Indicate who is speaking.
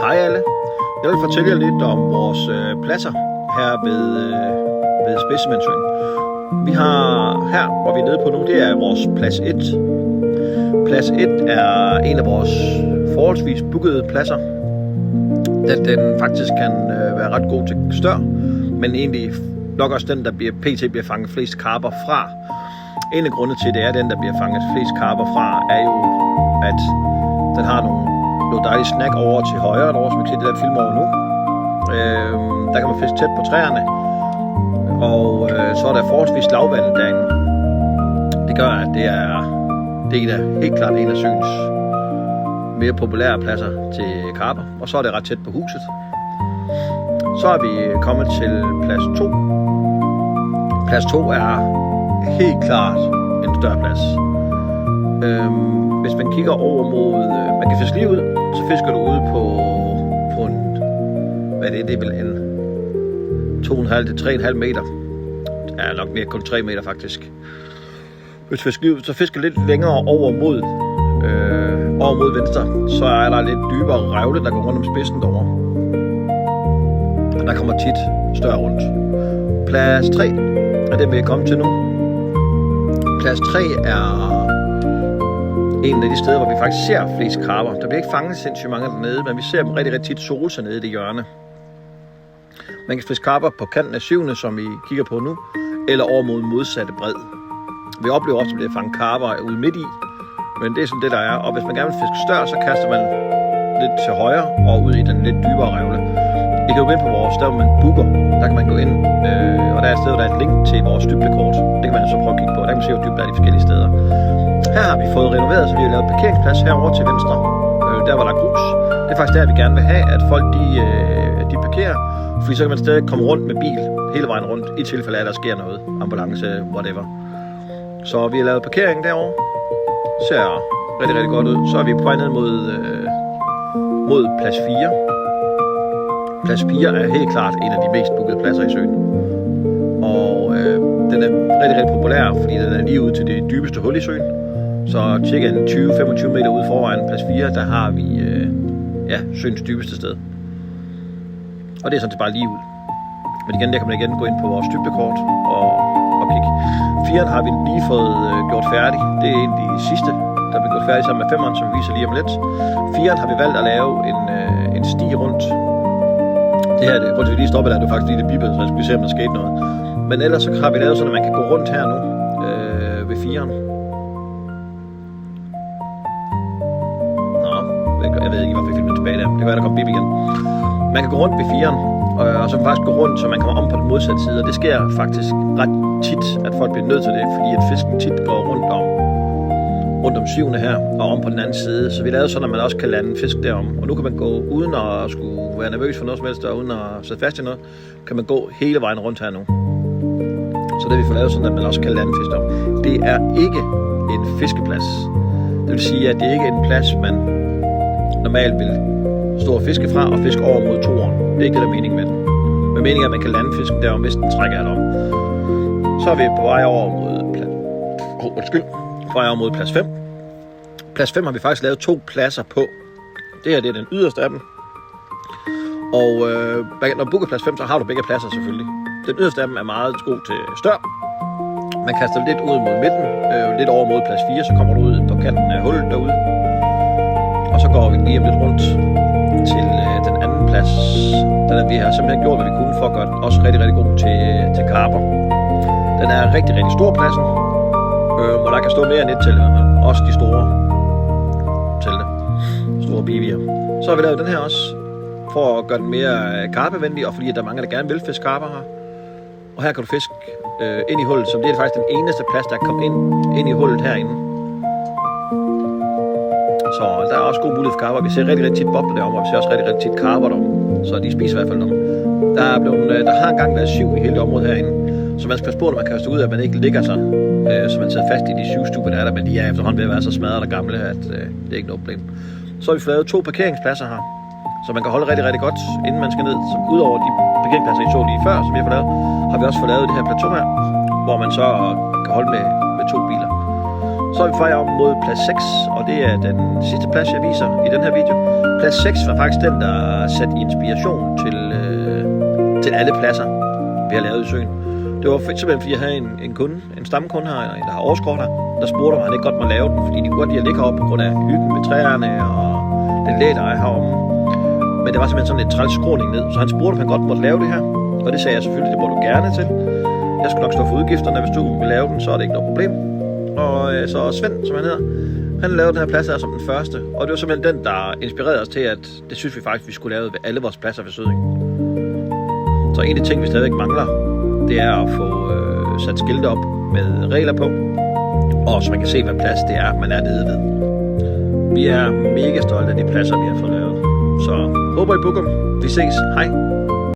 Speaker 1: Hej alle. Jeg vil fortælle jer lidt om vores pladser her ved Specimensøen. Vi har her, hvor vi er nede på nu, det er vores plads 1. Plads 1 er en af vores forholdsvis bookede pladser. Den faktisk kan være ret god til stør, men egentlig nok også den, der bliver fanget flest karper fra. En af grundene til, det er den, der bliver fanget flest karper fra, er jo, at den har noget dejligt snack over til højre, som vi kan se det der film over nu. Der kan man fiske tæt på træerne, og så er der forholdsvis lavvand derinde. Det gør, at det er helt klart en af søens mere populære pladser til karper, og så er det ret tæt på huset. Så er vi kommet til plads 2. Plads 2 er helt klart en større plads. Hvis man kigger over mod, man kan fiske lige ud, så fisker du ude på en, det er vel en 2,5 til 3,5 meter. Ja, nok mere kun 3 meter faktisk. Hvis du fisker lige ud, så fisker lidt længere over mod venstre, så er der lidt dybere revle, der går rundt om spidsen derovre. Og der kommer tit større rundt. Plads 3 er det, vi er kommet til nu. Plads 3 er en af de steder, hvor vi faktisk ser flest karper. Der bliver ikke fanget sindssygt mange dernede, men vi ser dem rigtig tit sole sig nede i det hjørne. Man kan fiske karper på kanten af 7, som vi kigger på nu, eller over mod modsatte bred. Vi oplever også, at der bliver fanget karper ude midt i, men det er sådan det, der er. Og hvis man gerne vil fiske større, så kaster man lidt til højre og ud i den lidt dybere revle. I kan jo gå ind på vores sted, hvor man booker. Der kan man gå ind, og der er et sted, hvor der er et link til vores dybdekort. Det kan man så prøve at kigge på. Der kan man se, hvor dybt der er de forskellige steder. Her har vi fået renoveret, så vi har lavet parkeringsplads herovre til venstre. Der var der grus. Det er faktisk der, vi gerne vil have, at folk de parkerer. Fordi så kan man stadig komme rundt med bil hele vejen rundt, i tilfælde af, at der sker noget. Ambulance, whatever. Så vi har lavet parkering derovre. Ser rigtig, rigtig godt ud. Så er vi på vej ned mod plads 4. Plads 4 er helt klart en af de mest bookede pladser i søen. Og den er rigtig, rigtig populær, fordi den er lige ude til det dybeste hul i søen. Så cirka 20-25 meter ude foran plads 4, der har vi søens dybeste sted. Og det er sådan set bare lige ud. Men igen, der kan man igen gå ind på vores dybdekort og kigge. 4'eren har vi lige fået gjort færdig. Det er en af de sidste, der bliver gjort færdig sammen med 5'eren, som vi viser lige om lidt. 4'eren har vi valgt at lave en sti rundt. Det her, hvor vi lige stopper der, det er faktisk lige det bippede, så jeg skulle se, om der skete noget. Men ellers så har vi lavet sådan, at man kan gå rundt her nu ved 4'eren. Nå, jeg ved ikke, hvorfor vi filmer tilbage der. Det kan være, der kommer bip igen. Man kan gå rundt ved 4'eren, og så kan man faktisk gå rundt, så man kommer om på den modsatte side. Og det sker faktisk ret tit, at folk bliver nødt til det, fordi at fisken tit går rundt om 7. her, og om på den anden side. Så vi lavede sådan, at man også kan lande en fisk derom. Og nu kan man gå uden at skulle være nervøs for noget som helst, og uden at sætte fast i noget, kan man gå hele vejen rundt her nu. Så det vi får lavet sådan, at man også kan lande fisk om. Det er ikke en fiskeplads. Det vil sige, at det ikke er en plads, man normalt vil stå og fiske fra og fiske over mod 2'eren. Det er ikke det, der er meningen med den. Men meningen er, at man kan lande fisken derom, hvis den trækker af om. Så er vi på vej over mod plads 5. Plads 5 har vi faktisk lavet 2 pladser på. Det her, det er den yderste af dem. Og når du booker plads 5, så har du begge pladser selvfølgelig. Den yderste af dem er meget god til stør. Man kaster lidt ud mod midten, lidt over mod plads 4, så kommer du ud på kanten af hullet derude. Og så går vi lige om lidt rundt til den anden plads. Vi har simpelthen gjort, hvad vi kunne for at gøre den også rigtig, rigtig god til karper. Den er rigtig, rigtig stor pladsen. Og der kan stå mere end et telte, også de store telte, store bivier. Så har vi lavet den her også, for at gøre den mere karpevenlig, og fordi der er mange, der gerne vil fiske karper her. Og her kan du fiske ind i hullet, som det er faktisk den eneste plads, der kan komme ind i hullet herinde. Så der er også god mulighed for karper. Vi ser rigtig, rigtig tit bobler derom, og vi ser også rigtig, rigtig tit karper derom. Så de spiser i hvert fald dem. Der har engang været 7 i hele det område herinde. Så man skal passe på, når man kaster ud, at man ikke ligger sig, så man sidder fast i de 7 stuber, der er der, men de er efterhånden ved at være så smadret og gamle, at det er ikke noget problem. Så har vi fået lavet 2 parkeringspladser her, så man kan holde rigtig, rigtig godt, inden man skal ned. Så udover de parkeringspladser, I så lige før, som vi har fået lavet, har vi også fået lavet det her plateau her, hvor man så kan holde med 2 biler. Så Så er vi fejret om mod plads 6, og det er den sidste plads, jeg viser i den her video. Plads 6 var faktisk den, der satte inspiration til alle pladser, vi har lavet i søen. Det var simpelthen fordi jeg havde en kunde, en stamkunde her, en der har årskort her, der spurgte om han ikke godt må lave den, fordi de kunne godt lide at ligge heroppe på grund af hyggen med træerne og den læ, der er heroppe. Men det var simpelthen sådan en træls skråning ned, så han spurgte, om han godt måtte lave det her. Og det sagde jeg selvfølgelig, det må du gerne til. Jeg skulle nok stå for udgifterne, hvis du vil lave den, så er det ikke noget problem. Og så Svend, som han hedder, han lavede den her plads her som den første. Og det var simpelthen den, der inspirerede os til, at det synes vi faktisk, vi skulle lave ved alle vores pladser ved Søding. Så en af de ting, vi stadigvæk mangler, det er at få sat skilte op med regler på. Og så man kan se, hvad plads det er, man er nede ved. Vi er mega stolte af de pladser, vi har fået lavet. Så håber I booker. Vi ses. Hej.